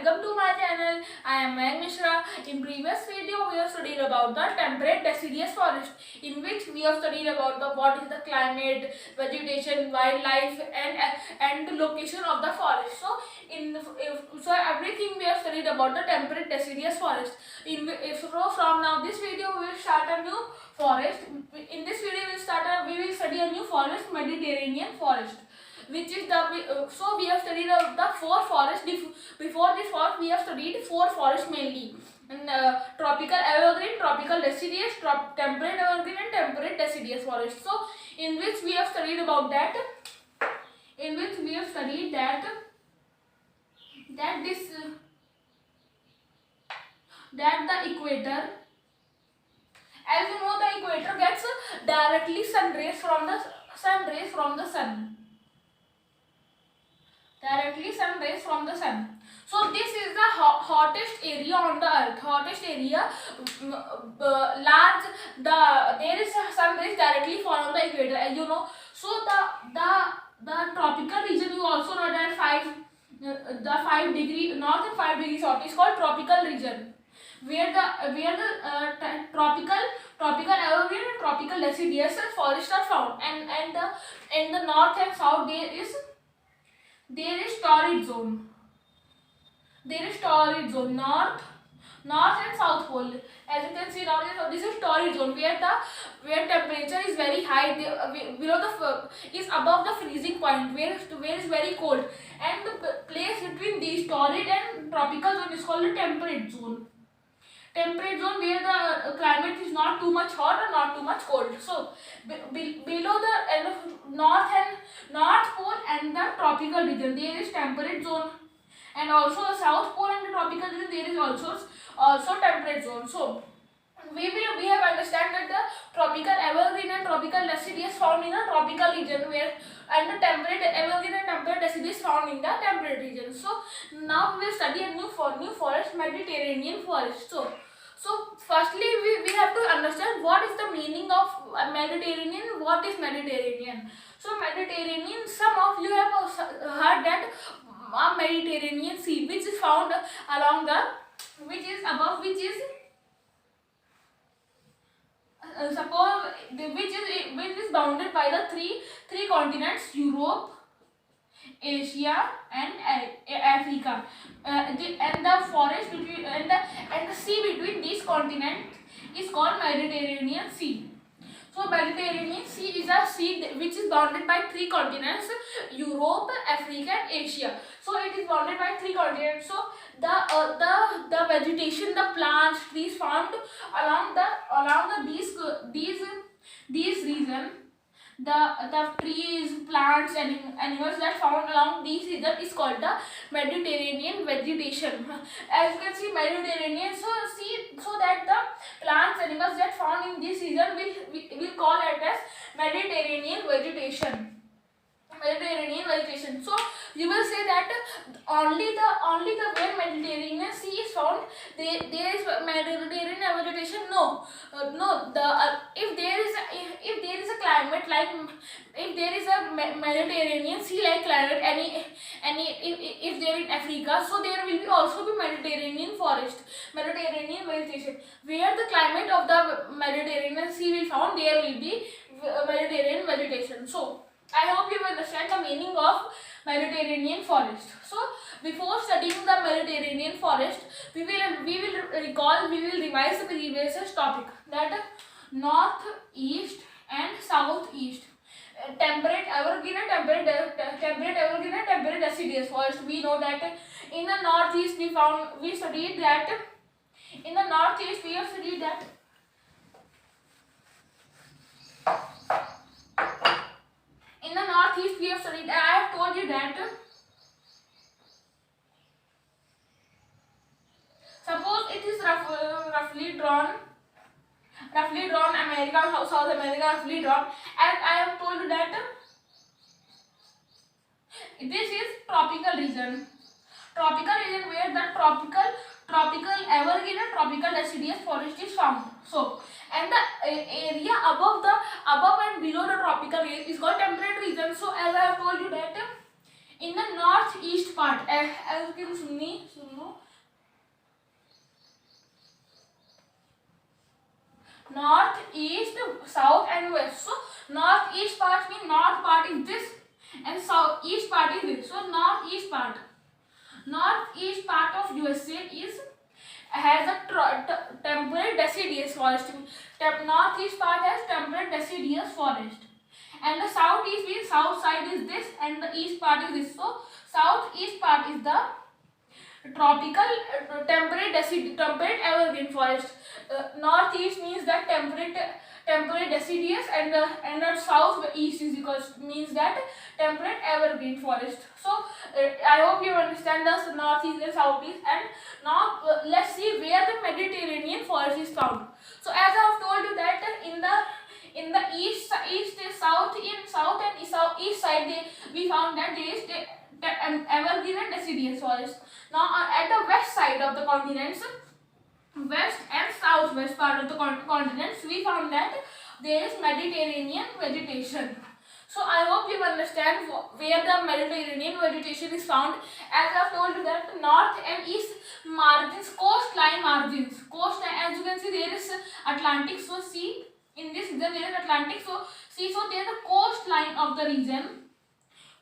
welcome to my channel. I am Mayank Mishra. In previous video we have studied about the temperate deciduous forest, in which we have studied about what is the climate, vegetation, wildlife and the location of the forest. So so everything we have studied about the temperate deciduous forest. So from now this video we will start a new forest. In this video we will study a new forest, Mediterranean forest, which is so we have studied the four forests. Before this forest we have studied four forests mainly, and tropical evergreen, tropical deciduous, temperate evergreen and temperate deciduous forest. So in which we have studied about that, that the equator, as you know, the equator gets directly sun rays from the sun. Directly sun rays from the sun. So this is the hottest area on the earth. Hottest area, there is sun rays directly fall on the equator, as you know. So the tropical region, you also know that 5 degree north and 5 degrees south is called tropical region, where the tropical evergreen and tropical deciduous forests are found, and in the north and south there is torrid zone. North and south pole. As you can see now, this is torrid zone, where temperature is very high. Is above the freezing point, where is very cold, and the place between these torrid and tropical zone is called the temperate zone. Temperate zone, where the climate is not too much hot or not too much cold. So below the north pole and the tropical region there is temperate zone, and also the south pole and the tropical region there is also temperate zone. So we have understand that the tropical evergreen and tropical deciduous found in the tropical region, and the temperate evergreen and temperate deciduous found in the temperate region. So now we will study a new forest, Mediterranean forest. So firstly we have to understand what is the meaning of Mediterranean. What is Mediterranean? So Mediterranean, some of you have heard that a Mediterranean Sea, which is found along which is which is bounded by the three continents: Europe, Asia and Africa, and the forest between and the sea between these continents is called Mediterranean Sea. So Mediterranean Sea is a sea which is bounded by three continents: Europe, Africa and Asia. So it is bounded by three continents. So the vegetation, the plants, trees found along these region, the trees, plants and animals that found along these region is called the Mediterranean vegetation. As you can see, Mediterranean, so that the plants, animals that found in this region will call it as Mediterranean vegetation. So you will say that only the where Mediterranean Sea is found, there is Mediterranean vegetation. No, if there is a climate like, if there is a Mediterranean Sea like climate, if they are in Africa, so there will also be Mediterranean forest, Mediterranean vegetation. Where the climate of the Mediterranean Sea will found, there will be Mediterranean vegetation. So I hope you understand the meaning of Mediterranean forest. So before studying the Mediterranean forest, we will revise the previous topic, that north, east and southeast, temperate evergreen and temperate deciduous forest. We know that in the northeast we have studied that I have told you that suppose it is roughly drawn America, South America roughly drawn, and I have told you that this is tropical region where the tropical evergreen and tropical deciduous forest is found. So, and the area above and below the tropical region is called temperate region. So as I have told you that In the northeast part, as you can see, north, east, south and west. So northeast part means north part is this and south east part is this. So northeast part of USA is has a temperate deciduous forest. Northeast part has temperate deciduous forest, and the southeast means south side is this and the east part is this. So southeast part is the tropical temperate evergreen forest. Northeast means that temperate deciduous, and the south east is equals means that temperate evergreen forest. So I hope you understand the northeast and southeast. And now let's see where the Mediterranean forest is found. So as I have told you that in the east south and east side we found that there is evergreen and deciduous forest. Now at the west side of the continents, west and southwest part of the continents, we found that there is Mediterranean vegetation. So I hope you understand where the Mediterranean vegetation is found. As I have told you that north and east margins, coastline margins, as you can see there is Atlantic, so sea in this region there is Atlantic, so sea, so there is the coastline of the region.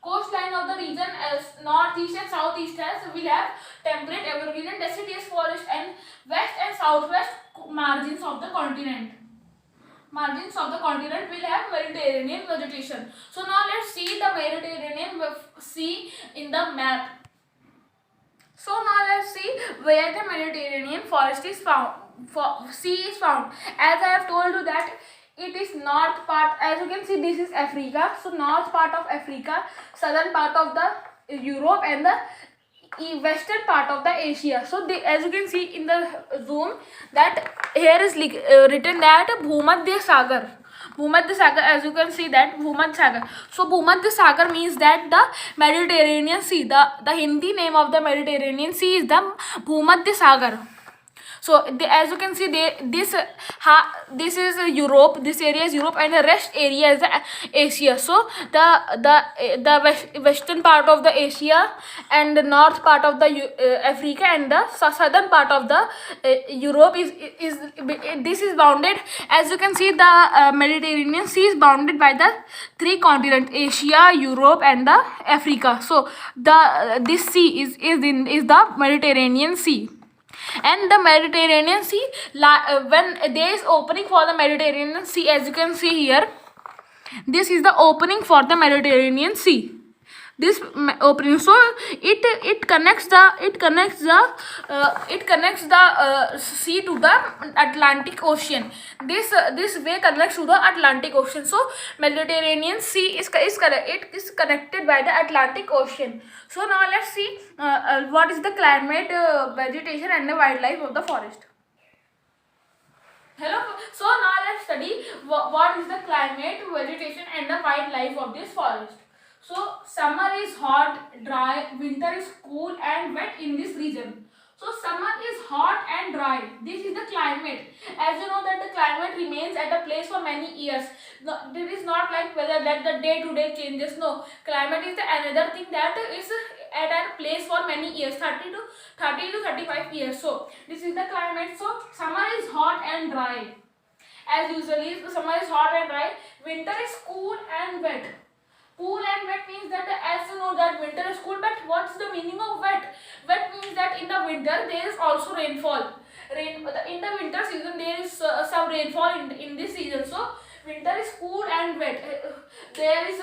Coastline of the region as northeast and southeast will have temperate evergreen and deciduous forest, and west and southwest margins of the continent. Margins of the continent will have Mediterranean vegetation. So now let's see the Mediterranean Sea in the map. So now let's see where the Mediterranean forest is found. Sea is found. As I have told you that it is north part. As you can see, this is Africa. So north part of Africa, southern part of the Europe, and the western part of the Asia. So as you can see in the zoom, that here is written that Bhumidya Sagar. Bhumidya Sagar, as you can see that Bhumidya Sagar. So Bhumidya Sagar means that the Mediterranean Sea. The Hindi name of the Mediterranean Sea is the Bhumidya Sagar. So as you can see, this is Europe. This area is Europe, and the rest area is Asia. So the western part of the Asia and the north part of the Africa and the southern part of the Europe is this is bounded. As you can see, the Mediterranean Sea is bounded by the three continents: Asia, Europe, and the Africa. So this sea is the Mediterranean Sea. And the Mediterranean Sea, when there is opening for the Mediterranean Sea, as you can see here, this is the opening for the Mediterranean Sea. This opening, so it connects the sea to the Atlantic Ocean. This way connects to the Atlantic Ocean. So Mediterranean Sea is connected by the Atlantic Ocean. So now let's see what is the climate, vegetation, and the wildlife of the forest. Hello. So now let's study what is the climate, vegetation, and the wildlife of this forest. So summer is hot, dry, winter is cool and wet in this region. So summer is hot and dry. This is the climate. As you know that the climate remains at a place for many years. No, it is not like whether that the day to day changes. No, climate is another thing that is at a place for many years, 30 to 35 years. So this is the climate. So summer is hot and dry. As usually, summer is hot and dry. Winter is cool and wet. Cool and wet means that, as you know that winter is cool, but what's the meaning of wet? Wet means that in the winter there is also rainfall. In the winter season there is some rainfall in this season. So winter is cool and wet. There is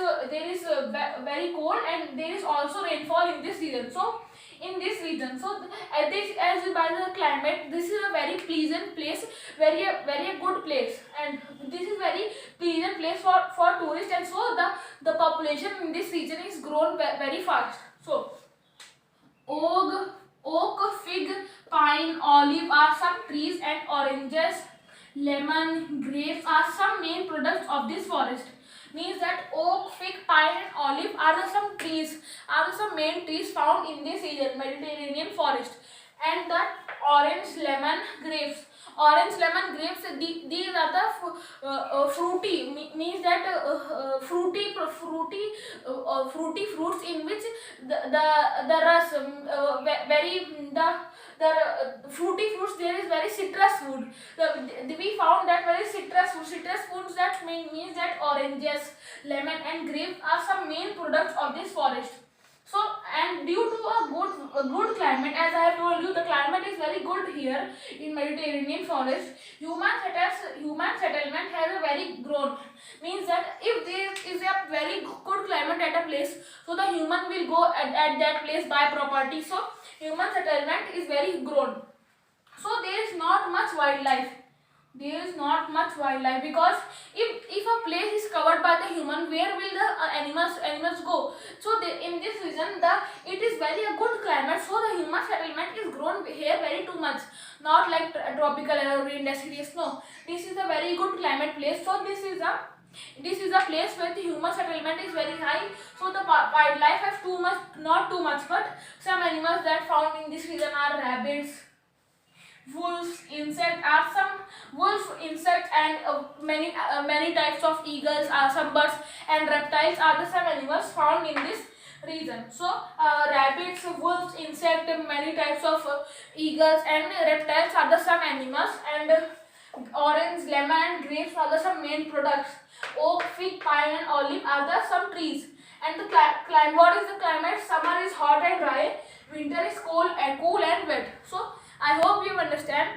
very cold and there is also rainfall in this season. So in this region, so as by the climate, this is a very pleasant place, very good place, and this is very pleasant place for tourists, and so the population in this region is grown very fast. So oak, fig, pine, olive are some trees, and oranges, lemon, grapes are some main products of this forest. Means that oak, fig, pine, and olive are some main trees found in this region, Mediterranean forest. and the orange lemon grapes. Orange lemon grapes, these are the fruity, means that fruity fruits in which the rus very the fruity fruits, there is very citrus food. We found that very citrus foods, that means that oranges, lemon and grapes are some main products of this forest. So, and due to a good climate, as I have told you, the climate is very good here in Mediterranean forest. Human settlement has a very grown, means that if there is a very good climate at a place, so the human will go at that place buy property. So human settlement is very grown. So there is not much wildlife. There is not much wildlife, because if a place is covered by the human, where will the animals go? So in this region, it is very a good climate, so the human settlement is grown here very too much, not like tropical evergreen deciduous. No, this is a very good climate place. So this is a place where the human settlement is very high, so the wildlife has too much, not too much, but some animals that found in this region are rabbits, wolves, insects, and many types of eagles, some birds and reptiles are the some animals found in this region. So rabbits, wolves, insect, many types of eagles and reptiles are the some animals, and orange, lemon and grapes are the some main products. Oak, fig, pine and olive are the some trees. And the climate, what is the climate? Summer is hot and dry, winter is cool and wet. So I hope you understand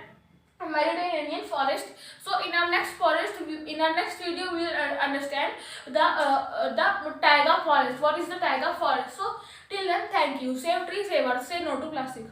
Mediterranean forest. So in our next video, we will understand the taiga forest. What is the taiga forest? So till then, thank you. Save tree, save earth. Say no to plastic.